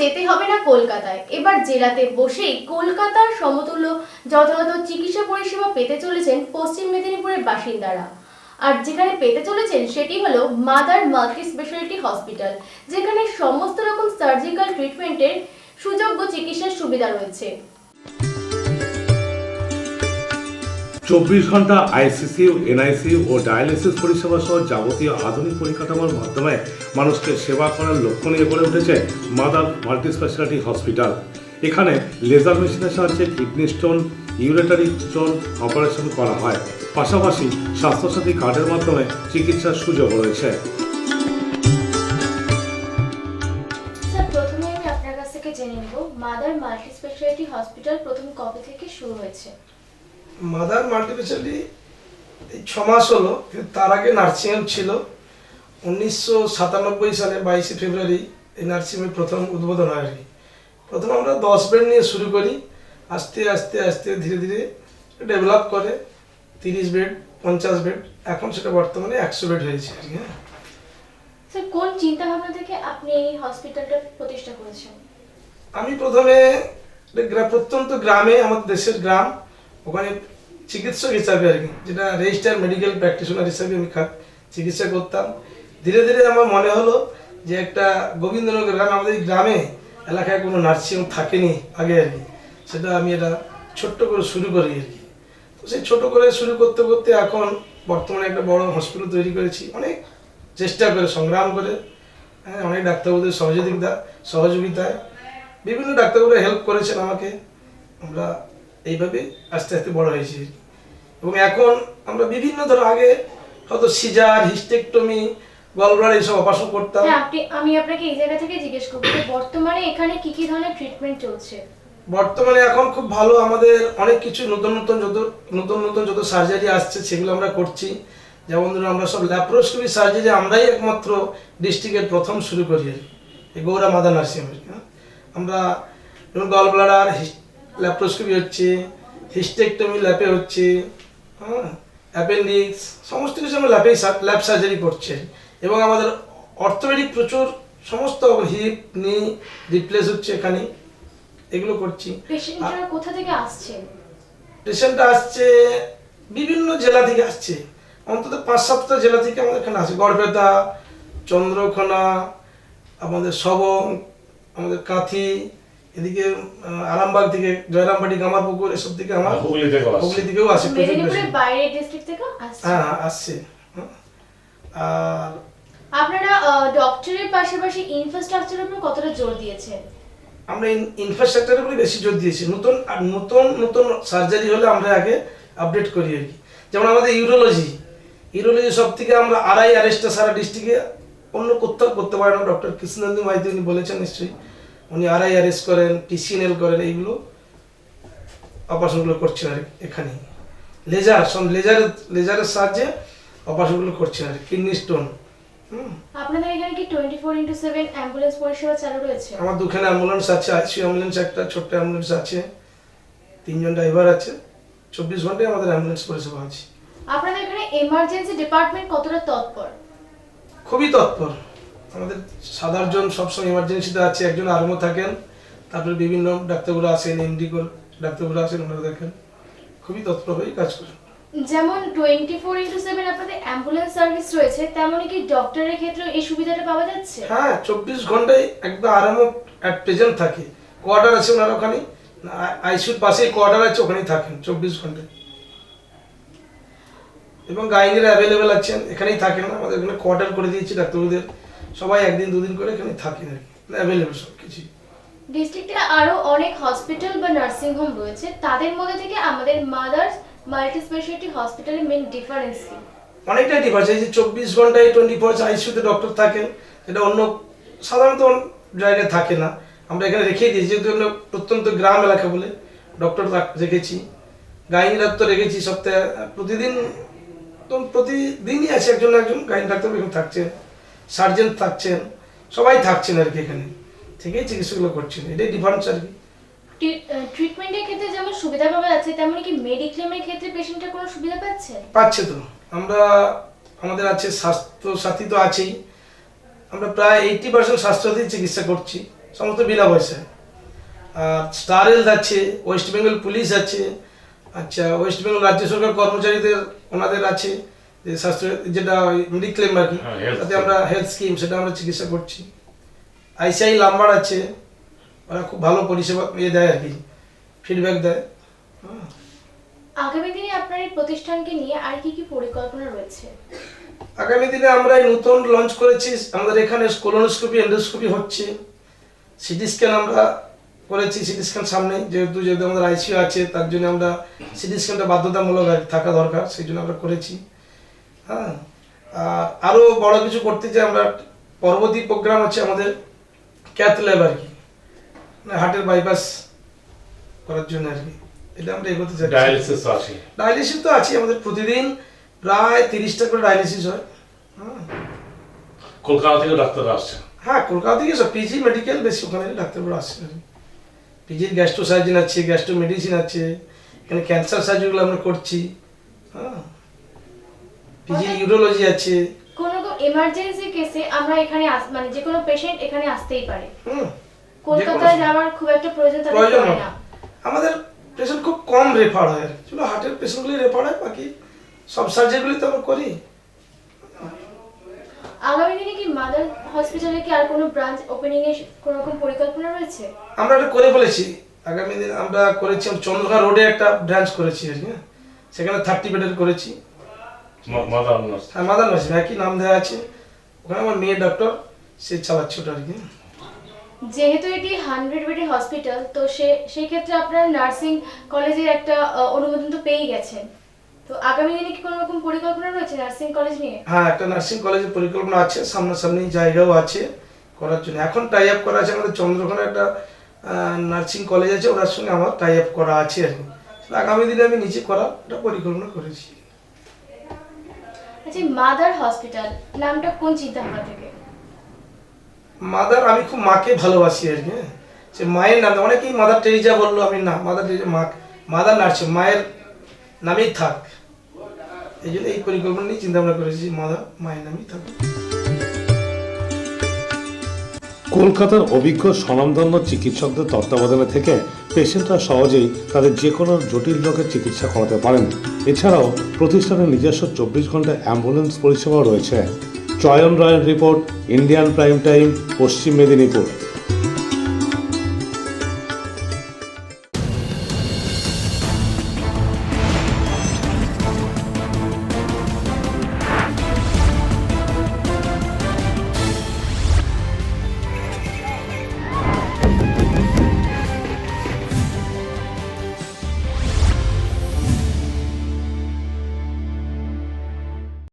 যেতে হবে না কলকাতায়, এবার জেলাতে বসেই কলকাতার সমতুল্য যথাযথ চিকিৎসা পরিষেবা পেতে চলেছেন পশ্চিম মেদিনীপুরের বাসিন্দারা। আর যেখানে পেতে চলেছেন সেটি হলো মাদার মাল্টি স্পেশালিটি হসপিটাল, যেখানে সমস্ত রকম সার্জিক্যাল ট্রিটমেন্টের সুযোগ্য চিকিৎসার সুবিধা রয়েছে। 24 ঘন্টা আইসিসিউ, এনআইসিউ ও ডায়ালিসিস পরিষেবা সহ যাবতীয় আধুনিক পরিকাঠামোর মাধ্যমে মানুষকে সেবা করার লক্ষ্য নিয়ে গড়ে উঠেছে মাদার মাল্টি স্পেশালিটি হসপিটাল। এখানে লেজার মেশিনের সাহায্যে কিডনি স্টোন, ইউরেটারি স্টোন অপারেশন করা হয়। পাশাপাশি স্বাস্থ্যসাথী কার্ডের মাধ্যমে চিকিৎসার সুযোগ রয়েছে। স্যার, প্রথমে আমি আপনার কাছ থেকে জেনে নেব মাদার মাল্টি স্পেশালিটি হসপিটাল প্রথম কবে থেকে শুরু হয়েছে? মাদার মাল্টি স্পেশালিটি এই 6 মাস হলো, কিন্তু তার আগে নার্সিংহোম ছিল। 1997 সালে 22 ফেব্রুয়ারি এই নার্সিংহোমের প্রথম উদ্বোধন হয় আর কি। প্রথম আমরা 10 বেড নিয়ে শুরু করি, আস্তে আস্তে আস্তে ধীরে ধীরে ডেভেলপ করে 30 বেড, 50 বেড, এখন সেটা বর্তমানে 100 বেড হয়েছে আর কি। হ্যাঁ স্যার, কোন চিন্তা ভাবনা থেকে আপনি এই হসপিটালটা প্রতিষ্ঠা করেছেন? আমি প্রথমে প্রত্যন্ত গ্রামে, আমাদের দেশের গ্রাম, ওখানে চিকিৎসক হিসাবে আর কি, যেটা রেজিস্টার মেডিকেল প্র্যাকটিশনার হিসাবে আমি চিকিৎসা করতাম। ধীরে ধীরে আমার মনে হলো যে একটা গোবিন্দনগর গ্রামে, আমাদের এই গ্রামে এলাকায় কোনো নার্সিংহোম থাকেনি আগে আর কি, সেটা আমি এটা ছোট্ট করে শুরু করি আর কি। তো সেই ছোট করে শুরু করতে করতে এখন বর্তমানে একটা বড় হসপিটাল তৈরি করেছি, অনেক চেষ্টা করে, সংগ্রাম করে, অনেক ডাক্তারবাবুদের সহযোগিতায় বিভিন্ন ডাক্তারবাবুরা হেল্প করেছেন আমাকে। আমরা এইভাবে আস্তে আস্তে বড় হয়েছি এবং এখন আমরা বিভিন্ন ধরনের, আগে হয়তো সিজার, হিস্টেকটমি, গলব্লাডার এইসব অপারেশন করতাম। হ্যাঁ, আমি আপনাকে এই জায়গা থেকে জিজ্ঞেস করব যে বর্তমানে এখানে কি কি ধরনের ট্রিটমেন্ট চলছে? বর্তমানে এখন খুব ভালো, আমাদের অনেক কিছু নতুন নতুন যত সার্জারি আসছে সেগুলো আমরা করছি। যেমন ধরুন, আমরা সব ল্যাপ্রোস্কোপি সার্জারি আমরাই একমাত্র ডিস্ট্রিক্টের প্রথম শুরু করি এই গৌরা মাদার নার্সিংহোমে। আমরা গলব্লাডার ল্যাপ্রোস্কোপি হচ্ছে, হিস্টেকটমি ল্যাপে হচ্ছে, অ্যাপেন্ডিক্স, সমস্ত কিছু আমরা ল্যাব সার্জারি করছে। এবং আমাদের অর্থোপেডিক প্রচুর, সমস্ত হিপ, নি রিপ্লেস হচ্ছে এখানে, এগুলো করছি। পেশেন্টরা কোথা থেকে আসছেন? পেশেন্টরা আসছে বিভিন্ন জেলা থেকে আসছে, অন্তত 5-7টা জেলা থেকে আমাদের এখানে আসে। গড়বেতা, চন্দ্রকোনা, আমাদের সবং, আমাদের কাঁথি, এদিকে আরামবাগ থেকে, জয়রামবাটি, গামারপুকুর, এসব থেকে আমার হুগলি থেকেও আসে। মেদিনীপুরের বাইরের ডিস্ট্রিক্ট থেকে আসছে? হ্যাঁ, আসছে। আর আপনারা ডক্টরের পাশাপাশি ইনফ্রাস্ট্রাকচারের উপর কতটা জোর দিয়েছেন? আমরা ইনফ্রাস্ট্রাকচারের উপরে বেশি জোর দিয়েছি। নতুন সার্জারি হলে আমরা আগে আপডেট করি আর কি। যেমন আমাদের ইউরোলজি সব থেকে আমরা RIRS-টা সারা ডিস্ট্রিক্টে অন্য কোথাও করতে পারে না। ডক্টর কৃষ্ণেন্দু মাইতি উনি বলেছেন নিশ্চয়ই, উনি RIRS করেন, TCNL করেন, এইগুলো অপারেশনগুলো করছেন আর এখানে। লেজারের সাহায্যে অপারেশনগুলো করছেন আর কিডনি স্টোন। আপনাদের এখানে কি 24/7 অ্যাম্বুলেন্স পরিষেবা চালু রয়েছে? আমার দুখানে অ্যাম্বুলেন্স আছে, আইসিইউ অ্যাম্বুলেন্স একটা, ছোট্ট অ্যাম্বুলেন্স আছে, 3 জন ড্রাইভার আছে, 24 ঘন্টায় আমাদের অ্যাম্বুলেন্স পরিষেবা আছে। আপনাদের এখানে এমার্জেন্সি ডিপার্টমেন্ট কতটা তৎপর? খুবই তৎপর। আমাদের সাধারণ সবসময় এমার্জেন্সিতে আছে, একজন আর্মও থাকেন, তারপরে বিভিন্ন ডাক্তারগুলো আসেন, এমডি ডাক্তারগুলো আসেন, ওনারা দেখেন, খুবই তৎপরভাবেই কাজ করেন। যেমন 24/7 আপনাদের অ্যাম্বুলেন্স সার্ভিস রয়েছে, তেমনই কি ডক্টরের ক্ষেত্রে এই সুবিধাটা পাওয়া যাচ্ছে? হ্যাঁ, 24 ঘন্টায় একদম আরামও অ্যাট প্রেজেন্ট থাকে। কোয়ার্টার আছে ওনার ওখানে, আইসিইউর পাশেই কোয়ার্টার আছে, ওখানেই থাকেন 24 ঘন্টায়। এবং গাইনিরা অ্যাভেলেবেল আছেন, এখানেই থাকেন। আমাদের এখানে কোয়ার্টার করে দিয়েছি ডাক্তারদের, সবাই 1-2 দিন করে এখানে থাকেন আর কি, অ্যাভেলেবেল সব কিছু। ডিস্ট্রিক্টে আরো অনেক হসপিটাল বা নার্সিং হোম রয়েছে, তাদের মধ্যে থেকে আমাদের মাদার মাল্টি স্পেশালিটি হসপিটালের মেইন ডিফারেন্স কি? অনেকটাই ডিফারেন্স। এই যে 24 ঘন্টায় 24 আইসিইউতে ডক্টর থাকেন, এটা অন্য সাধারণত জায়গায় থাকে না। আমরা এখানে রেখে দিয়েছি, যেহেতু আমরা প্রত্যন্ত গ্রাম এলাকা বলে ডক্টর রেখেছি। গাইনিরা তো রেখেছি সপ্তাহে প্রতিদিনই আছে একজন গাইনি ডাক্তার এখানে থাকছেন, সার্জেন থাকছেন, সবাই থাকছেন আর কি, এখানে থেকেই চিকিৎসাগুলো করছেন। এটাই ডিফারেন্স আর কি। ট্রিটমেন্টের ক্ষেত্রে যেমন সুবিধা পাওয়া যাচ্ছে, তেমনই কি মেডিক্লেমের ক্ষেত্রে পেশেন্টরা কোনো সুবিধা পাচ্ছে তো। আমাদের আছে স্বাস্থ্য সাথী তো আছেই, আমরা প্রায় 80% স্বাস্থ্যসাথী চিকিৎসা করছি সমস্ত বিনা পয়সায়। আর স্টার হেলথ আছে, ওয়েস্ট বেঙ্গল পুলিশ আছে, আচ্ছা ওয়েস্ট বেঙ্গল রাজ্য সরকার কর্মচারীদের ওনাদের আছে যে স্বাস্থ্য যেটা মেডিক্লেম আর কি, তাতে আমরা হেলথ স্কিম সেটা আমরা চিকিৎসা করছি। আইসিআই নাম্বার আছে, ওরা খুব ভালো পরিষেবা দেয় আর কি, ফিডব্যাক দেয়। আগামী দিনে আপনার এই প্রতিষ্ঠানকে নিয়ে আর কি কি পরিকল্পনা রয়েছে? আগামী দিনে আমরা এই নতুন লঞ্চ করেছি, আমাদের এখানে কোলোনোস্কোপি এন্ডোস্কোপি হচ্ছে, সিটি স্ক্যান আমরা করেছি, সিটি স্ক্যান সামনে যেহেতু আমাদের আইসিইউ আছে তার জন্য আমরা সিটি স্ক্যানটা বাধ্যতামূলক থাকা দরকার, সেই জন্য আমরা করেছি। হ্যাঁ, আর আরও বড় কিছু করতে চাই আমরা, পরবর্তী প্রোগ্রাম আছে আমাদের ক্যাথ ল্যাব আর কি, মানে হার্টের বাইপাস করার জন্য আর কি, এটা আমরা এগোতে চাই। ডায়ালিসিস আছে, ডায়ালিসিস তো আছে আমাদের, প্রতিদিন প্রায় 30টা করে ডায়ালিসিস হয়। হ্যাঁ, কলকাতা থেকে ডাক্তার আসছে। হ্যাঁ, কলকাতা থেকে সব পিজি মেডিকেল বেশি, ওখানে ডাক্তারবাবু আসছে। পিজির গ্যাস্ট্রো সার্জন আছে, গ্যাস্ট্রো মেডিসিন আছে, এখানে ক্যান্সার সার্জারিগুলো আমরা করছি। হ্যাঁ, পিজি ইউরোলজি আছে। কোনো এমার্জেন্সি কেসে আমরা এখানে মানে যে কোনো পেশেন্ট এখানে আসতেই পারে। হুম, কলকাতায় যাওয়ার খুব একটা প্রয়োজন তাদের প্রয়োজন পড়ে হয় না। না। আমাদের পেশেন্ট খুব কম রেফার হয়, শুধু হার্টের পেশেন্টগুলি রেফার হয়, বাকি সব সার্জারিগুলি তো আমরা করি। আগামী দিনে কি মাদার হসপিটালে কি আর কোনো ব্রাঞ্চ ওপেনিং এর কোনো রকম পরিকল্পনা রয়েছে? আমরা এটা করে ফেলেছি, আগামী দিন আমরা করেছি চন্দ্রঘা রোডে একটা ব্রাঞ্চ করেছি আর কি, সেখানে 30 বেডের করেছি। হ্যাঁ, মাদার নার্সিং একই নাম দেওয়া আছে, ওখানে আমার মেয়ে ডক্টর সে চালাচ্ছে ওটা আর কি। যেহেতু এটি 100 বেডের হসপিটাল, তো সেই ক্ষেত্রে আপনারা নার্সিং কলেজের একটা অনুমোদন তো পেয়ে গেছেন, তো আগামী দিনে কি কোনো রকম পরিকল্পনা রয়েছে নার্সিং কলেজ নিয়ে? হ্যাঁ, একটা নার্সিং কলেজের পরিকল্পনা আছে, সামনাসামনি জায়গাও আছে করার জন্য। এখন টাই আপ করা আছে আমাদের চন্দ্রকোনা একটা নার্সিং কলেজ আছে, ওনার সঙ্গে আমার টাই আপ করা আছে আর কি। আগামী দিনে আমি নিচে করার একটা পরিকল্পনা করেছি। আচ্ছা, মাদার হসপিটাল নামটা কোন চিন্তাভাবনা থেকে? মাদার, আমি খুব মাকে ভালোবাসি আর কি, সে মায়ের নাম, অনেকেই মাদার টেরিজা বললো, আমি না, মাদার টেরিজা মাদার নার্সিং মায়ের নামেই থাক, এই জন্য এই পরিকল্পনা নিয়ে চিন্তা ভাবনা করেছি, মায়ের নামেই থাক। কলকাতার অভিজ্ঞ স্বনামধন্য চিকিৎসকদের তত্ত্বাবধানে থেকে পেশেন্টরা সহজেই তাদের যে কোনো জটিল রোগের চিকিৎসা করাতে পারেন। এছাড়াও প্রতিষ্ঠানের নিজস্ব 24 ঘন্টা অ্যাম্বুলেন্স পরিষেবাও রয়েছে। চয়ন রায়ের রিপোর্ট, ইন্ডিয়ান প্রাইম টাইম, পশ্চিম মেদিনীপুর।